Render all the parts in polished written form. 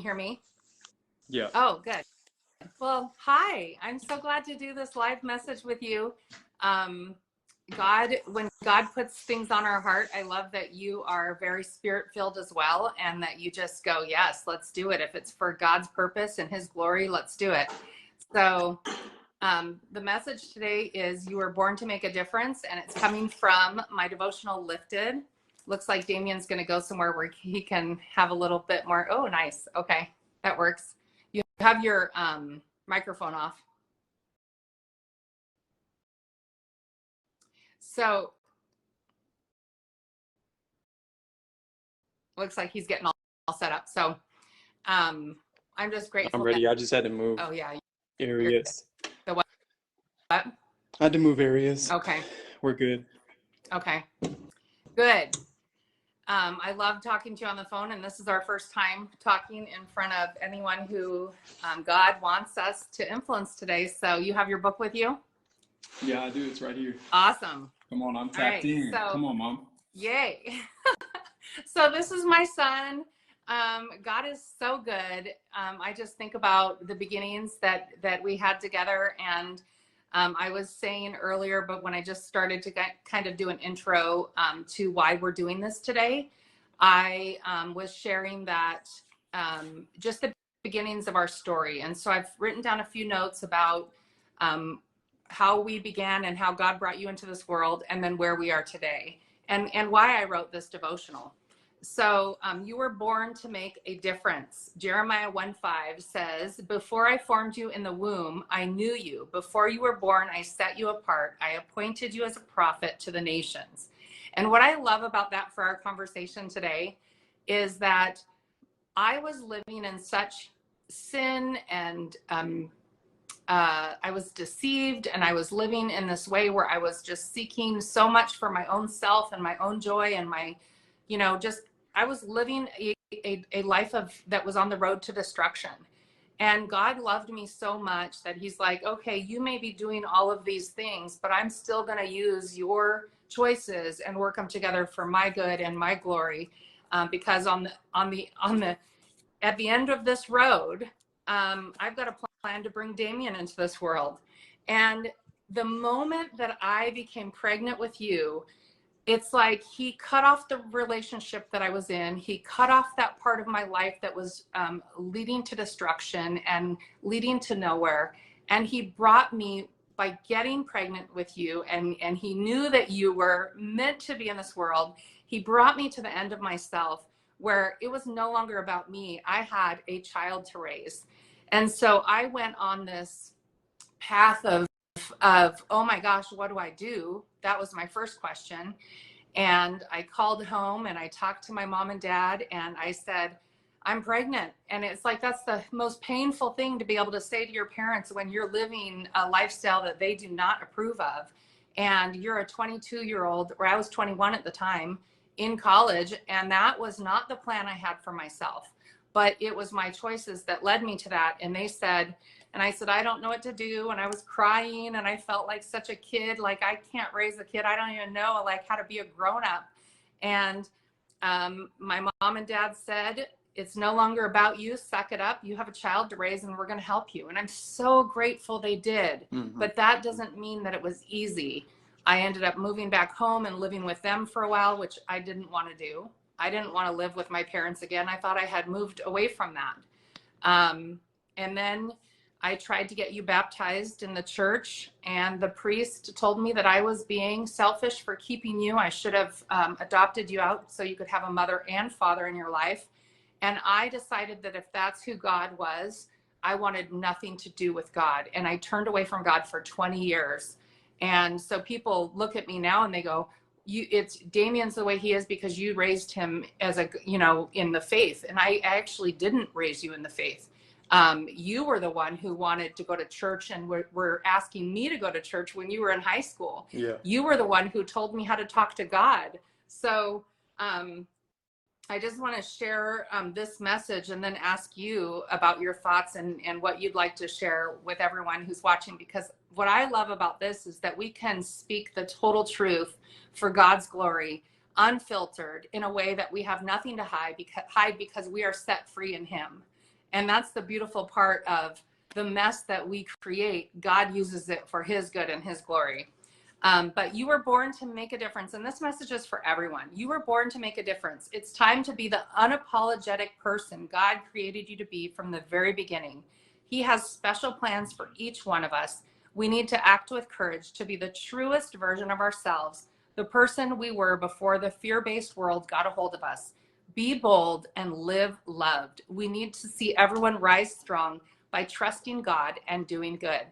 hear me? Yeah. Oh, good. Well, hi. I'm so glad to do this live message with you. Um, when God puts things on our heart, I love that you are very spirit filled as well, and that you just go, yes, let's do it. If it's for God's purpose and His glory, let's do it. So, the message today is you were born to make a difference, and it's coming from my devotional Lifted. Looks like Damien's going to go somewhere where he can have a little bit more. Oh, nice. Okay, that works. You have your microphone off. So looks like he's getting all set up. So I'm just I'm grateful that. ready. I just had to move Oh yeah. areas. The what? What? I had to move areas. Okay. We're good. Okay. Good. I love talking to you on the phone, and this is our first time talking in front of anyone who God wants us to influence today. So you have your book with you? Yeah, I do. It's right here. Awesome. Come on, I'm tapped in. Come on, Mom. Yay. So this is my son. God is so good. I just think about the beginnings that we had together, and I was saying earlier, but when I just started to kind of do an intro to why we're doing this today, I was sharing that just the beginnings of our story. And so I've written down a few notes about how we began and how God brought you into this world, and then where we are today, and why I wrote this devotional. So you were born to make a difference. Jeremiah 1:5 says, before I formed you in the womb, I knew you. Before you were born, I set you apart. I appointed you as a prophet to the nations. And what I love about that for our conversation today is that I was living in such sin, and I was deceived, and I was living in this way where I was just seeking so much for my own self and my own joy and my, just I was living a life that was on the road to destruction. And God loved me so much that He's like, okay, you may be doing all of these things, but I'm still going to use your choices and work them together for my good and my glory, because at the end of this road, I've got a plan to bring Damien into this world. And the moment that I became pregnant with you, it's like He cut off the relationship that I was in. He cut off that part of my life that was leading to destruction and leading to nowhere. And He brought me by getting pregnant with you. And He knew that you were meant to be in this world. He brought me to the end of myself, where it was no longer about me. I had a child to raise. And so I went on this path of oh my gosh, what do I do? That was my first question. And I called home and I talked to my mom and dad, and I said, I'm pregnant. And it's like, that's the most painful thing to be able to say to your parents when you're living a lifestyle that they do not approve of. And you're a 22-year-old, or I was 21 at the time, in college. And that was not the plan I had for myself, but it was my choices that led me to that. And they said, and I said, I don't know what to do. And I was crying, and I felt like such a kid. Like, I can't raise a kid. I don't even know like how to be a grown up. And my mom and dad said, it's no longer about you. Suck it up. You have a child to raise, and we're going to help you. And I'm so grateful they did. Mm-hmm. But that doesn't mean that it was easy. I ended up moving back home and living with them for a while, which I didn't want to do. I didn't want to live with my parents again. I thought I had moved away from that. And then I tried to get you baptized in the church, and the priest told me that I was being selfish for keeping you. I should have adopted you out so you could have a mother and father in your life. And I decided that if that's who God was, I wanted nothing to do with God. And I turned away from God for 20 years. And so people look at me now and they go, it's Damien's the way he is because you raised him as in the faith. And I actually didn't raise you in the faith. You were the one who wanted to go to church and were asking me to go to church when you were in high school. Yeah. You were the one who told me how to talk to God. So I just want to share this message and then ask you about your thoughts and what you'd like to share with everyone who's watching, because what I love about this is that we can speak the total truth for God's glory, unfiltered, in a way that we have nothing to hide because we are set free in Him. And that's the beautiful part of the mess that we create. God uses it for his good and his glory. But you were born to make a difference. And this message is for everyone. You were born to make a difference. It's time to be the unapologetic person God created you to be from the very beginning. He has special plans for each one of us. We need to act with courage to be the truest version of ourselves, the person we were before the fear-based world got a hold of us. Be bold and live loved. We need to see everyone rise strong by trusting God and doing good.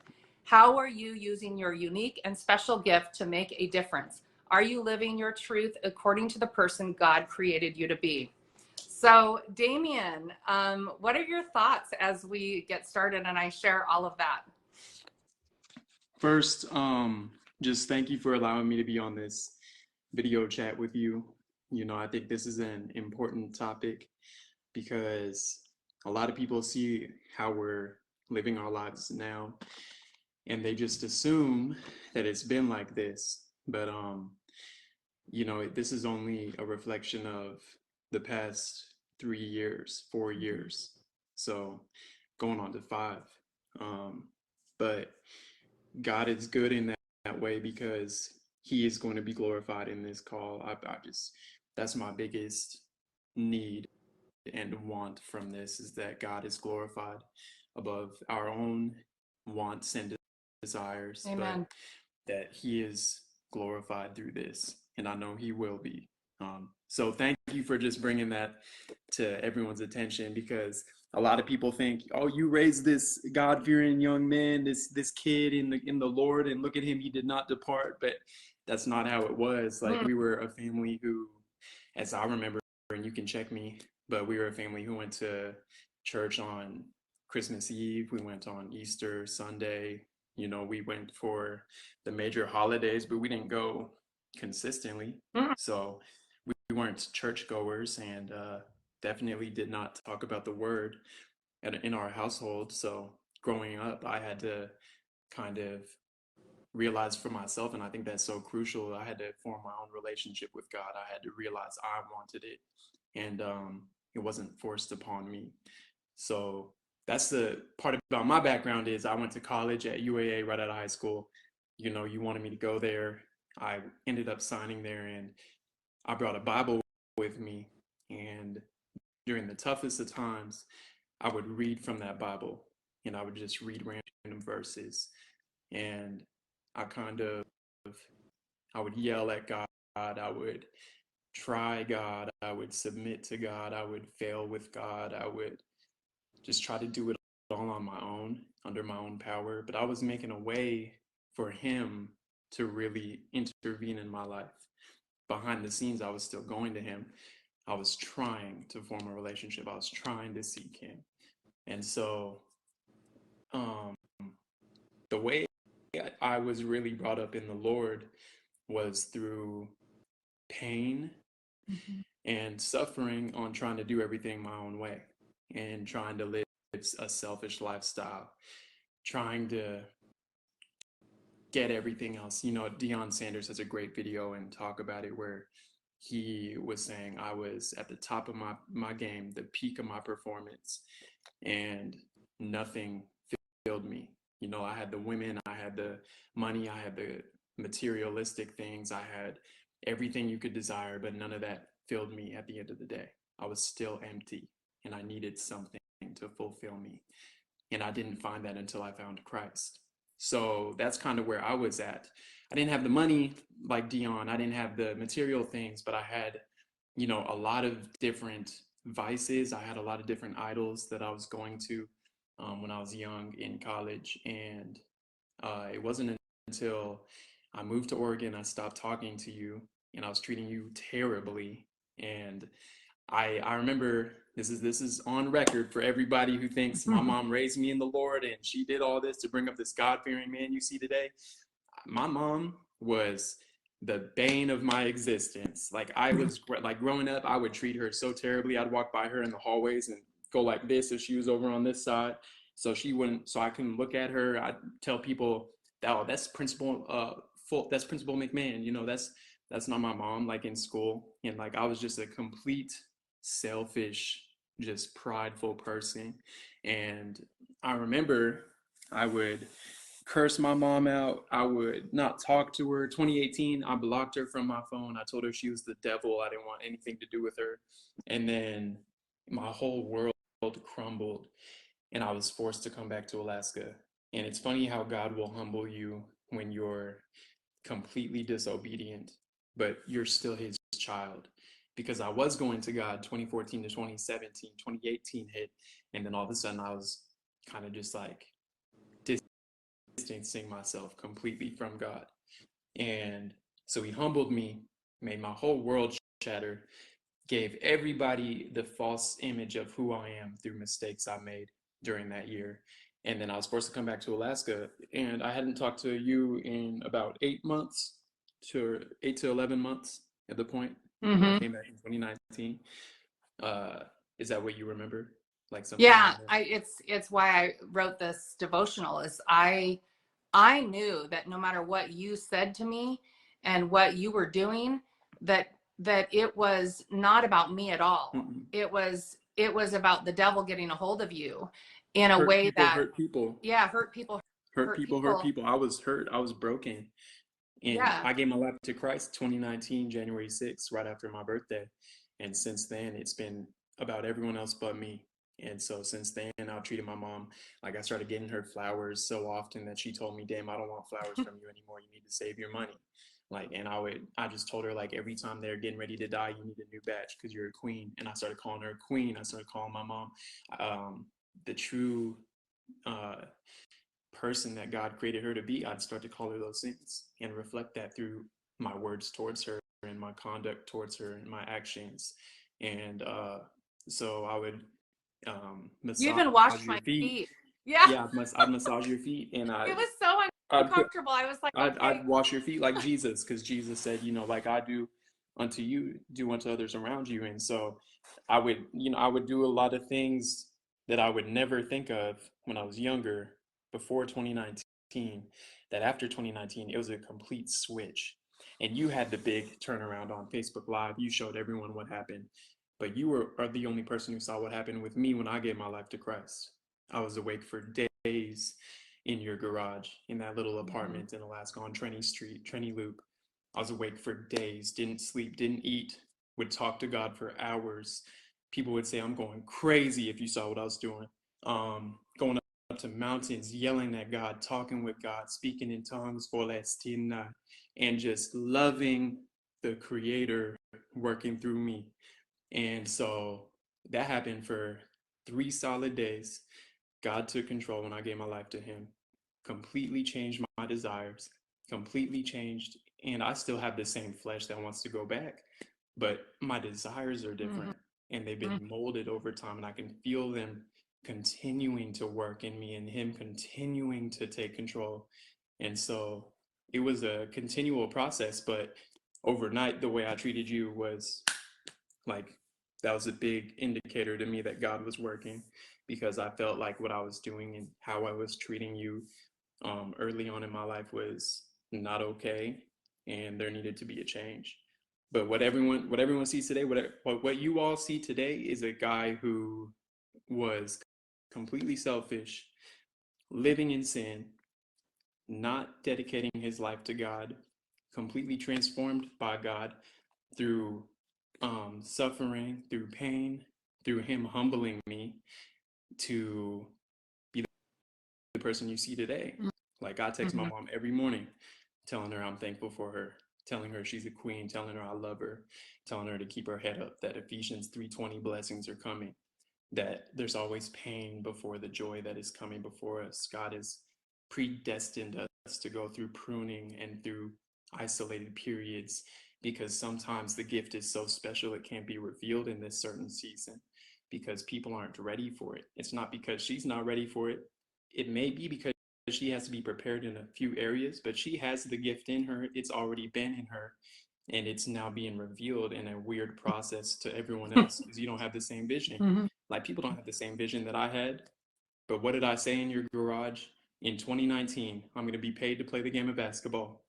How are you using your unique and special gift to make a difference? Are you living your truth according to the person God created you to be? So, Damien, what are your thoughts as we get started and I share all of that? First, just thank you for allowing me to be on this video chat with you. You know, I think this is an important topic because a lot of people see how we're living our lives now and they just assume that it's been like this. But, you know, this is only a reflection of the past 3 years, 4 years. So going on to 5. But God is good in that way because he is going to be glorified in this call. That's my biggest need and want from this, is that God is glorified above our own wants and desires. Amen. But that he is glorified through this, and I know he will be. So thank you for just bringing that to everyone's attention, because a lot of people think, oh, you raised this God-fearing young man, this kid in the Lord, and look at him, he did not depart. But that's not how it was. Like, we were a family who, as I remember, and you can check me, but we were a family who went to church on Christmas Eve. We went on Easter Sunday. You know, we went for the major holidays, but we didn't go consistently. So we weren't churchgoers, and definitely did not talk about the word in our household. So growing up, I had to kind of realize for myself, and I think that's so crucial. I had to form my own relationship with God. I had to realize I wanted it, and it wasn't forced upon me. So that's the part about my background, is I went to college at UAA right out of high school. You know, you wanted me to go there. I ended up signing there, and I brought a Bible with me. And during the toughest of times, I would read from that Bible, and I would just read random verses. And I would yell at God. I would try God. I would submit to God. I would fail with God. I would just try to do it all on my own, under my own power. But I was making a way for him to really intervene in my life. Behind the scenes, I was still going to him. I was trying to form a relationship. I was trying to seek him. And so the way I was really brought up in the Lord was through pain and suffering on trying to do everything my own way and trying to live a selfish lifestyle, trying to get everything else. You know, Deion Sanders has a great video and talk about it, where he was saying I was at the top of my game, the peak of my performance, and nothing filled me. You know, I had the women, I had the money, I had the materialistic things, I had everything you could desire, but none of that filled me at the end of the day. I was still empty, and I needed something to fulfill me. And I didn't find that until I found Christ. So that's kind of where I was at. I didn't have the money like Deion. I didn't have the material things, but I had, you know, a lot of different vices. I had a lot of different idols that I was going to when I was young in college. And it wasn't until I moved to Oregon, I stopped talking to you, and I was treating you terribly. And I remember, this is on record for everybody who thinks my mom raised me in the Lord and she did all this to bring up this God-fearing man you see today. My mom was the bane of my existence. Like, I was like, growing up, I would treat her so terribly. I'd walk by her in the hallways and go like this if she was over on this side, so I can look at her. I'd tell people that, oh, that's Principal McMahon. You know, that's not my mom, like in school. And like, I was just a complete selfish just prideful person. And I remember I would curse my mom out. I would not talk to her. 2018, I blocked her from my phone. I told her she was the devil. I didn't want anything to do with her. And then my whole world crumbled, and I was forced to come back to Alaska. And it's funny how God will humble you when you're completely disobedient, but you're still his child. Because I was going to God 2014 to 2017, 2018 hit, and then all of a sudden I was kind of just like distancing myself completely from God. And so he humbled me, made my whole world shatter, gave everybody the false image of who I am through mistakes I made during that year. And then I was forced to come back to Alaska, and I hadn't talked to you in about 8 months to 8 to 11 months at the point when I came back in 2019. Uh, is that what you remember? Like something Yeah, around there? it's why I wrote this devotional. Is I knew that no matter what you said to me and what you were doing, that it was not about me at all. Mm-mm. It was about the devil getting a hold of you in a Hurt way people, that, hurt people, yeah, hurt people, hurt hurt people, hurt people. people. I was hurt. I was broken. And Yeah. I gave my life to Christ 2019, January 6th, right after my birthday. And since then, it's been about everyone else but me. And so since then, I've treated my mom like I started getting her flowers so often that she told me, "Damn, I don't want flowers from you anymore. You need to save your money." Like, and I just told her, like, every time they're getting ready to die, you need a new batch because you're a queen. And I started calling her a queen. I started calling my mom the true uh, person that God created her to be. I'd start to call her those things and reflect that through my words towards her and my conduct towards her and my actions. And so I would You massage even washed your my feet. feet. Yeah. Yeah, I'd massage your feet, and It was so I'd put uncomfortable. I was like, okay. I'd wash your feet like Jesus, because Jesus said, like I do unto you, do unto others around you. And so I would do a lot of things that I would never think of when I was younger, before 2019, that after 2019, it was a complete switch. And you had the big turnaround on Facebook Live. You showed everyone what happened, but are the only person who saw what happened with me when I gave my life to Christ. I was awake for days in your garage in that little apartment in Alaska on Trenny Street, Trenny Loop. I was awake for days, didn't sleep, didn't eat, would talk to God for hours. People would say I'm going crazy if you saw what I was doing. Going up to mountains, yelling at God, talking with God, speaking in tongues, and just loving the Creator working through me. And so that happened for 3 solid days. God took control when I gave my life to him, completely changed my desires, completely changed. And I still have the same flesh that wants to go back, but my desires are different and they've been molded over time. And I can feel them continuing to work in me and him continuing to take control. And so it was a continual process, but overnight, the way I treated you was like, that was a big indicator to me that God was working, because I felt like what I was doing and how I was treating you early on in my life was not okay, and there needed to be a change. But what everyone sees today, what you all see today, is a guy who was completely selfish, living in sin, not dedicating his life to God, completely transformed by God through suffering, through pain, through him humbling me to be the person you see today. Like, I text my mom every morning telling her I'm thankful for her, telling her she's a queen, telling her I love her, telling her to keep her head up, that Ephesians 3:20 blessings are coming, that there's always pain before the joy that is coming before us. God has predestined us to go through pruning and through isolated periods, because sometimes the gift is so special it can't be revealed in this certain season because people aren't ready for it. It's not because she's not ready for it. It may be because she has to be prepared in a few areas, but she has the gift in her. It's already been in her, and it's now being revealed in a weird process to everyone else because you don't have the same vision. Like, people don't have the same vision that I had. But what did I say in your garage in 2019? I'm going to be paid to play the game of basketball.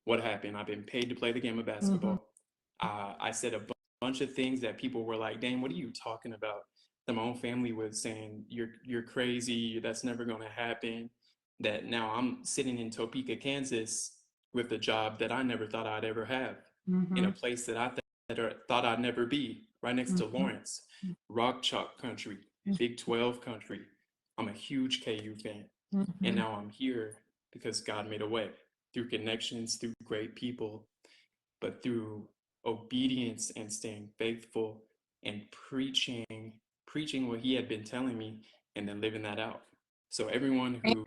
What happened? I've been paid to play the game of basketball. I said a bunch of things that people were like, "Dang, what are you talking about?" that my own family was saying, you're crazy, that's never going to happen, that now I'm sitting in Topeka, Kansas with a job that I never thought I'd ever have, in a place that thought I'd never be, right next to Lawrence, Rock Chalk country, Big 12 country. I'm a huge KU fan. And now I'm here because God made a way through connections, through great people, but through obedience and staying faithful and preaching what he had been telling me, and then living that out. So everyone who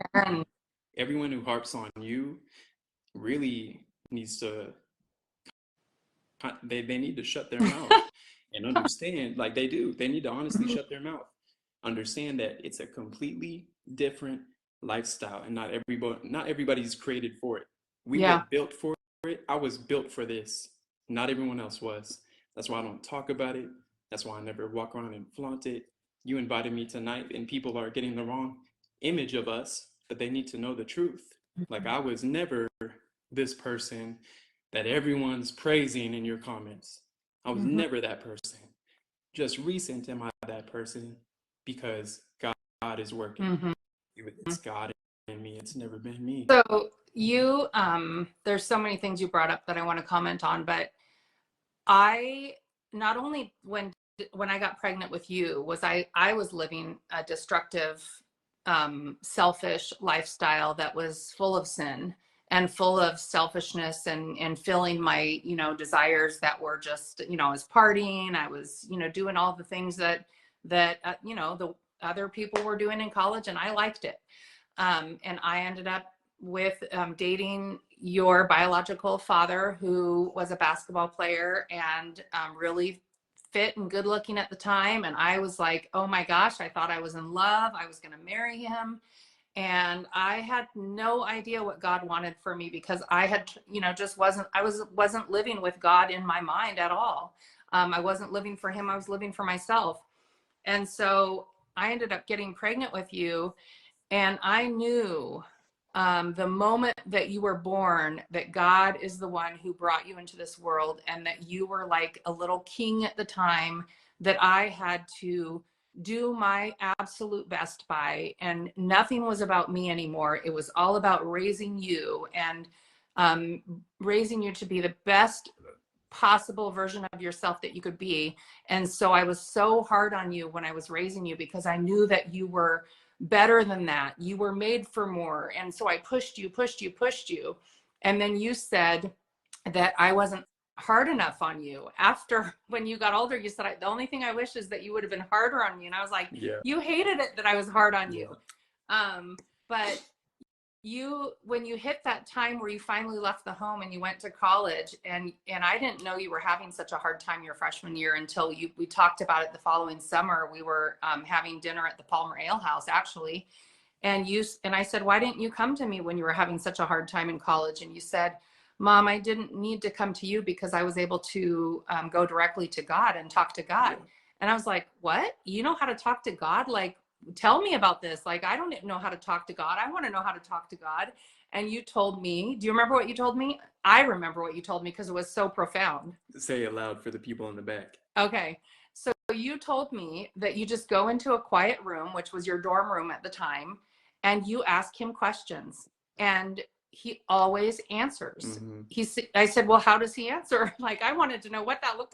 harps on you really needs to, they need to shut their mouth and understand, like they need to honestly shut their mouth, understand that it's a completely different lifestyle, and not everybody's created for it. We were built for it. I was built for this. Not everyone else was. That's why I don't talk about it. That's why I never walk around and flaunt it. You invited me tonight, and people are getting the wrong image of us, but they need to know the truth. Like, I was never this person that everyone's praising in your comments. I was never that person. Just recent am I that person, because God is working. It's God in me. It's never been me. So you, there's so many things you brought up that I want to comment on, but I, not only when I got pregnant with you, was I was living a destructive, selfish lifestyle that was full of sin and full of selfishness, and filling my, desires that were just, I was partying, I was, doing all the things that the other people were doing in college, and I liked it. And I ended up with dating your biological father, who was a basketball player and really fit and good looking at the time. And I was like, oh my gosh, I thought I was in love. I was going to marry him. And I had no idea what God wanted for me, because I had, just wasn't living with God in my mind at all. I wasn't living for him. I was living for myself. And so I ended up getting pregnant with you. And I knew the moment that you were born, that God is the one who brought you into this world, and that you were like a little king at the time that I had to do my absolute best by. And nothing was about me anymore. It was all about raising you, and raising you to be the best possible version of yourself that you could be. And so I was so hard on you when I was raising you, because I knew that you were better than that. You were made for more. And so I pushed you. And then you said that I wasn't hard enough on you. After, when you got older, you said, the only thing I wish is that you would have been harder on me. And I was like, you hated it that I was hard on you. But when you hit that time where you finally left the home and you went to college, and I didn't know you were having such a hard time your freshman year until we talked about it the following summer. We were having dinner at the Palmer Ale House, actually. And I said, why didn't you come to me when you were having such a hard time in college? And you said, Mom, I didn't need to come to you because I was able to go directly to God and talk to God. And I was like, what? You know how to talk to God? Like, tell me about this. Like, I don't know how to talk to God. I want to know how to talk to God. And you told me, do you remember what you told me? I remember what you told me because it was so profound. Say it loud for the people in the back. Okay. So you told me that you just go into a quiet room, which was your dorm room at the time, and you ask him questions, and he always answers. I said, well, how does he answer? Like, I wanted to know what that looked like.